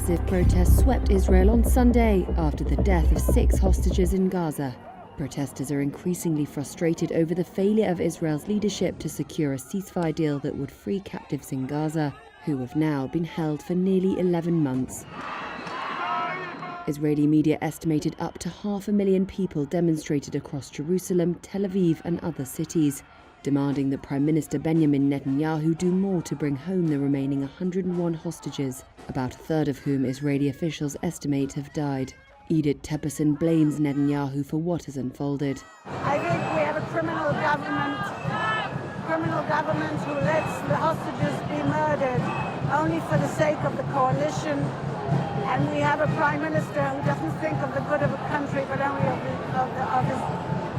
Massive protests swept Israel on Sunday after the death of 6 hostages in Gaza. Protesters are increasingly frustrated over the failure of Israel's leadership to secure a ceasefire deal that would free captives in Gaza, who have now been held for nearly 11 months. Israeli media estimated up to 500,000 people demonstrated across Jerusalem, Tel Aviv and other cities, demanding that Prime Minister Benjamin Netanyahu do more to bring home the remaining 101 hostages, about a third of whom Israeli officials estimate have died. Edith Tepperson blames Netanyahu for what has unfolded. I think we have a criminal government who lets the hostages be murdered only for the sake of the coalition. And we have a prime minister who doesn't think of the good of a country, but only of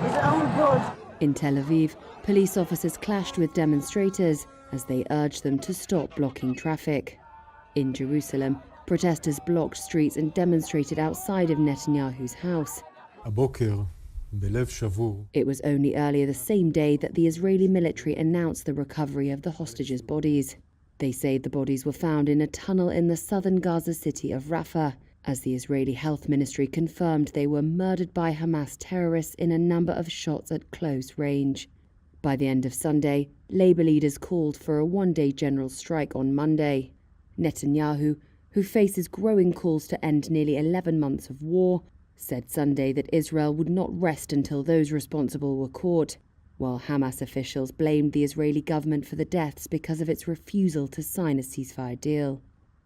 his own good. In Tel Aviv, police officers clashed with demonstrators as they urged them to stop blocking traffic. In Jerusalem, protesters blocked streets and demonstrated outside of Netanyahu's house. It was only earlier the same day that the Israeli military announced the recovery of the hostages' bodies. They say the bodies were found in a tunnel in the southern Gaza city of Rafah, as the Israeli Health Ministry confirmed they were murdered by Hamas terrorists in a number of shots at close range. By the end of Sunday, Labour leaders called for a one-day general strike on Monday. Netanyahu, who faces growing calls to end nearly 11 months of war, said Sunday that Israel would not rest until those responsible were caught, while Hamas officials blamed the Israeli government for the deaths because of its refusal to sign a ceasefire deal.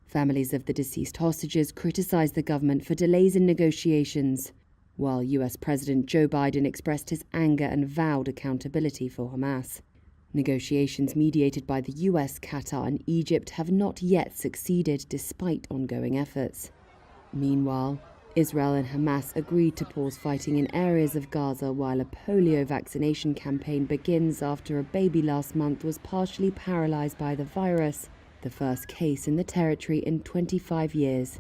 Families of the deceased hostages criticised the government for delays in negotiations, while US President Joe Biden expressed his anger and vowed accountability for Hamas. Negotiations mediated by the US, Qatar and Egypt have not yet succeeded despite ongoing efforts. Meanwhile, Israel and Hamas agreed to pause fighting in areas of Gaza while a polio vaccination campaign begins after a baby last month was partially paralysed by the virus, the first case in the territory in 25 years.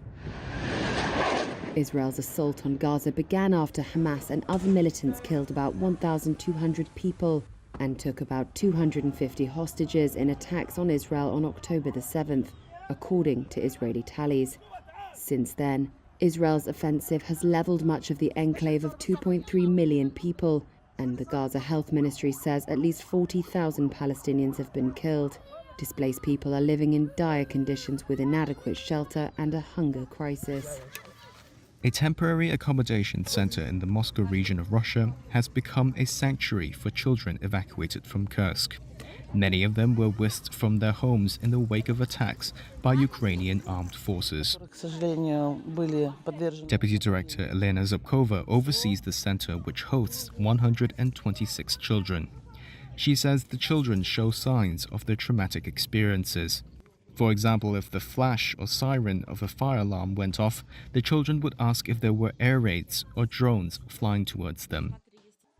Israel's assault on Gaza began after Hamas and other militants killed about 1,200 people and took about 250 hostages in attacks on Israel on October the 7th, according to Israeli tallies. Since then, Israel's offensive has leveled much of the enclave of 2.3 million people, and the Gaza Health Ministry says at least 40,000 Palestinians have been killed. Displaced people are living in dire conditions with inadequate shelter and a hunger crisis. A temporary accommodation center in the Moscow region of Russia has become a sanctuary for children evacuated from Kursk. Many of them were whisked from their homes in the wake of attacks by Ukrainian armed forces. Deputy Director Elena Zubkova oversees the center, which hosts 126 children. She says the children show signs of their traumatic experiences. For example, if the flash or siren of a fire alarm went off, the children would ask if there were air raids or drones flying towards them.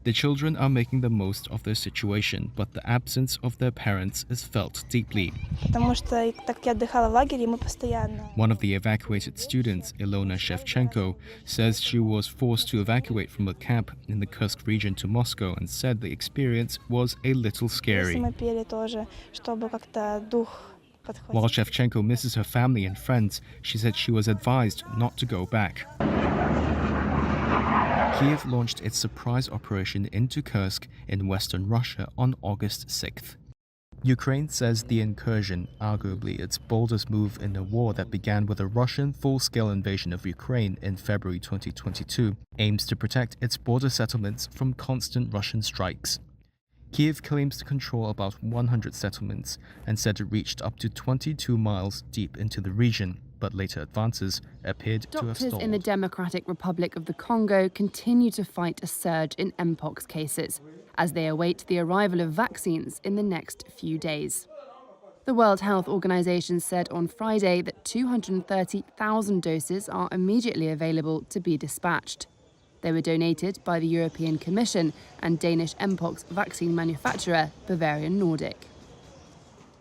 The children are making the most of their situation, but the absence of their parents is felt deeply. One of the evacuated students, Ilona Shevchenko, says she was forced to evacuate from a camp in the Kursk region to Moscow and said the experience was a little scary. While Shevchenko misses her family and friends, she said she was advised not to go back. Kiev launched its surprise operation into Kursk in western Russia on August 6th. Ukraine says the incursion, arguably its boldest move in a war that began with a Russian full-scale invasion of Ukraine in February 2022, aims to protect its border settlements from constant Russian strikes. Kiev claims to control about 100 settlements and said it reached up to 22 miles deep into the region, but later advances appeared to have stalled. Doctors in the Democratic Republic of the Congo continue to fight a surge in Mpox cases as they await the arrival of vaccines in the next few days. The World Health Organization said on Friday that 230,000 doses are immediately available to be dispatched. They were donated by the European Commission and Danish Mpox vaccine manufacturer Bavarian Nordic.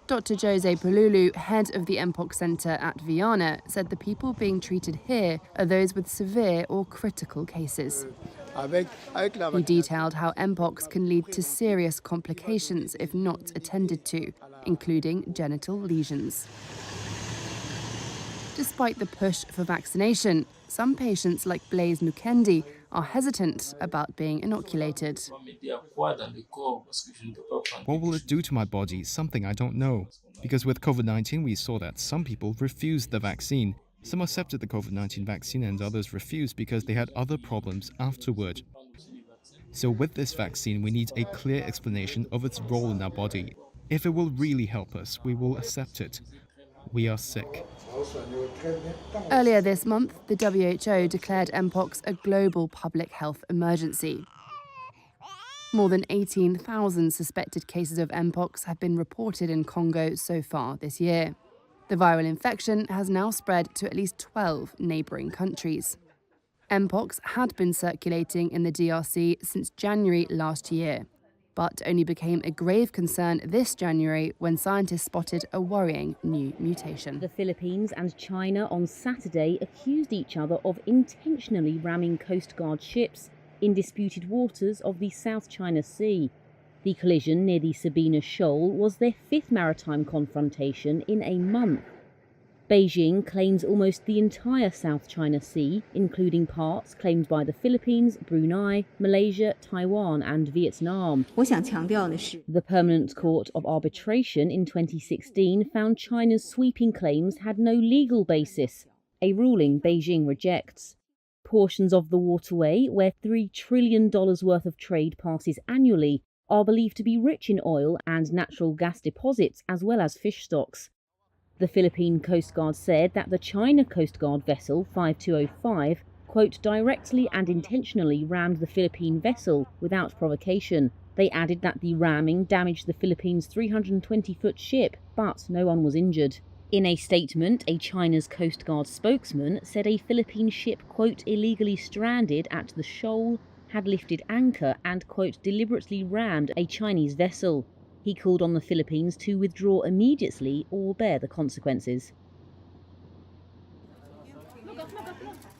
Dr. Jose Pululu, head of the Mpox Centre at Viana, said the people being treated here are those with severe or critical cases. He detailed how Mpox can lead to serious complications if not attended to, including genital lesions. Despite the push for vaccination, some patients like Blaise Mukendi are hesitant about being inoculated. What will it do to my body? Something I don't know. Because with COVID-19, we saw that some people refused the vaccine. Some accepted the COVID-19 vaccine and others refused because they had other problems afterward. So with this vaccine, we need a clear explanation of its role in our body. If it will really help us, we will accept it. We are sick. Earlier this month, the WHO declared Mpox a global public health emergency. More than 18,000 suspected cases of Mpox have been reported in Congo so far this year. The viral infection has now spread to at least 12 neighbouring countries. Mpox had been circulating in the DRC since January last year, but only became a grave concern this January when scientists spotted a worrying new mutation. The Philippines and China on Saturday accused each other of intentionally ramming Coast Guard ships in disputed waters of the South China Sea. The collision near the Sabina Shoal was their fifth maritime confrontation in a month. Beijing claims almost the entire South China Sea, including parts claimed by the Philippines, Brunei, Malaysia, Taiwan and Vietnam. The Permanent Court of Arbitration in 2016 found China's sweeping claims had no legal basis, a ruling Beijing rejects. Portions of the waterway, where $3 trillion worth of trade passes annually, are believed to be rich in oil and natural gas deposits as well as fish stocks. The Philippine Coast Guard said that the China Coast Guard vessel 5205, quote, directly and intentionally rammed the Philippine vessel without provocation. They added that the ramming damaged the Philippines' 320-foot ship, but no one was injured. In a statement, a China's Coast Guard spokesman said a Philippine ship, quote, illegally stranded at the shoal, had lifted anchor and, quote, deliberately rammed a Chinese vessel. He called on the Philippines to withdraw immediately or bear the consequences.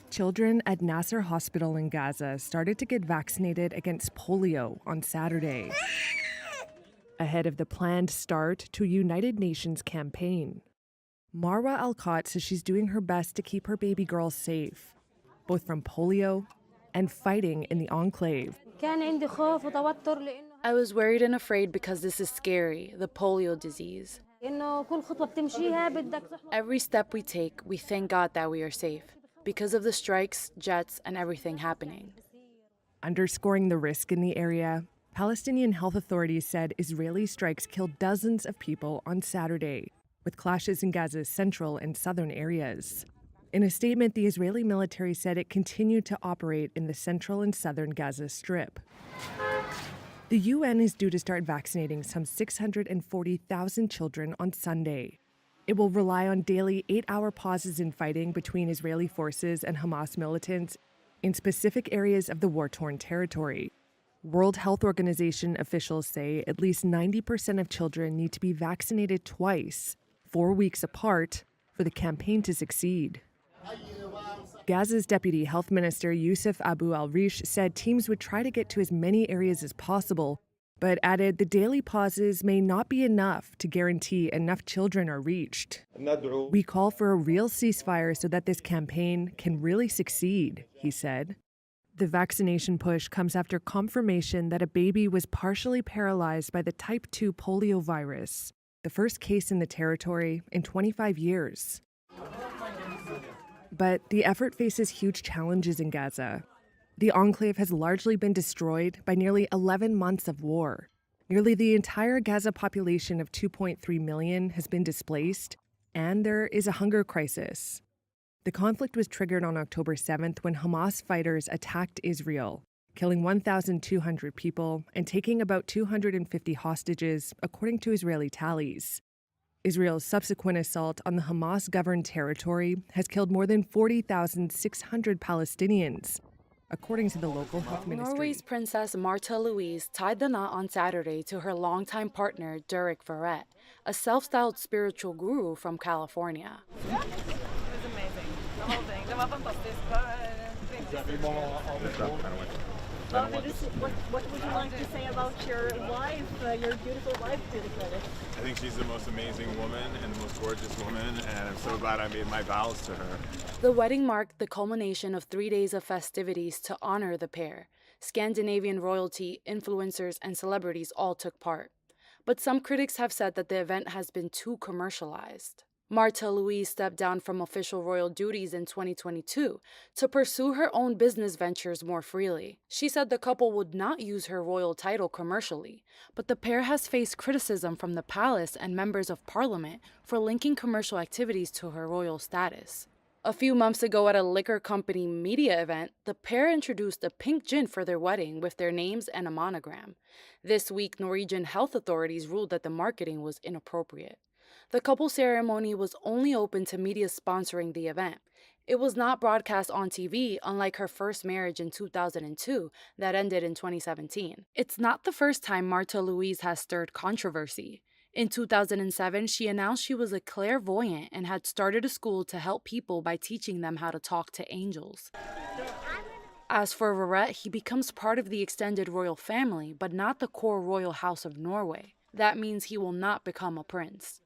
Children at Nasser Hospital in Gaza started to get vaccinated against polio on Saturday, ahead of the planned start to a United Nations campaign. Marwa Alcott says she's doing her best to keep her baby girls safe, both from polio and fighting in the enclave. I was worried and afraid because this is scary, the polio disease. Every step we take, we thank God that we are safe because of the strikes, jets, and everything happening. Underscoring the risk in the area, Palestinian health authorities said Israeli strikes killed dozens of people on Saturday, with clashes in Gaza's central and southern areas. In a statement, the Israeli military said it continued to operate in the central and southern Gaza Strip. The UN is due to start vaccinating some 640,000 children on Sunday. It will rely on daily 8-hour pauses in fighting between Israeli forces and Hamas militants in specific areas of the war-torn territory. World Health Organization officials say at least 90% of children need to be vaccinated twice, 4 weeks apart, for the campaign to succeed. Gaza's Deputy Health Minister Youssef Abu al-Rish said teams would try to get to as many areas as possible, but added the daily pauses may not be enough to guarantee enough children are reached. We call for a real ceasefire so that this campaign can really succeed, he said. The vaccination push comes after confirmation that a baby was partially paralyzed by the type 2 polio virus, the first case in the territory in 25 years. But the effort faces huge challenges in Gaza. The enclave has largely been destroyed by nearly 11 months of war. Nearly the entire Gaza population of 2.3 million has been displaced, and there is a hunger crisis. The conflict was triggered on October 7th when Hamas fighters attacked Israel, killing 1,200 people and taking about 250 hostages, according to Israeli tallies. Israel's subsequent assault on the Hamas-governed territory has killed more than 40,600 Palestinians, according to the local health ministry. Norway's Princess Martha Louise tied the knot on Saturday to her longtime partner, Derek Verrett, a self-styled spiritual guru from California. Yeah, it was amazing. The whole thing. It was fantastic. What would you like to say about your wife, your beautiful wife, to the credit? I think she's the most amazing woman and the most gorgeous woman, and I'm so glad I made my vows to her. The wedding marked the culmination of 3 days of festivities to honor the pair. Scandinavian royalty, influencers, and celebrities all took part. But some critics have said that the event has been too commercialized. Marta Louise stepped down from official royal duties in 2022 to pursue her own business ventures more freely. She said the couple would not use her royal title commercially, but the pair has faced criticism from the palace and members of parliament for linking commercial activities to her royal status. A few months ago at a liquor company media event, the pair introduced a pink gin for their wedding with their names and a monogram. This week, Norwegian health authorities ruled that the marketing was inappropriate. The couple's ceremony was only open to media sponsoring the event. It was not broadcast on TV, unlike her first marriage in 2002 that ended in 2017. It's not the first time Marta Louise has stirred controversy. In 2007, she announced she was a clairvoyant and had started a school to help people by teaching them how to talk to angels. As for Verrett, he becomes part of the extended royal family, but not the core royal house of Norway. That means he will not become a prince.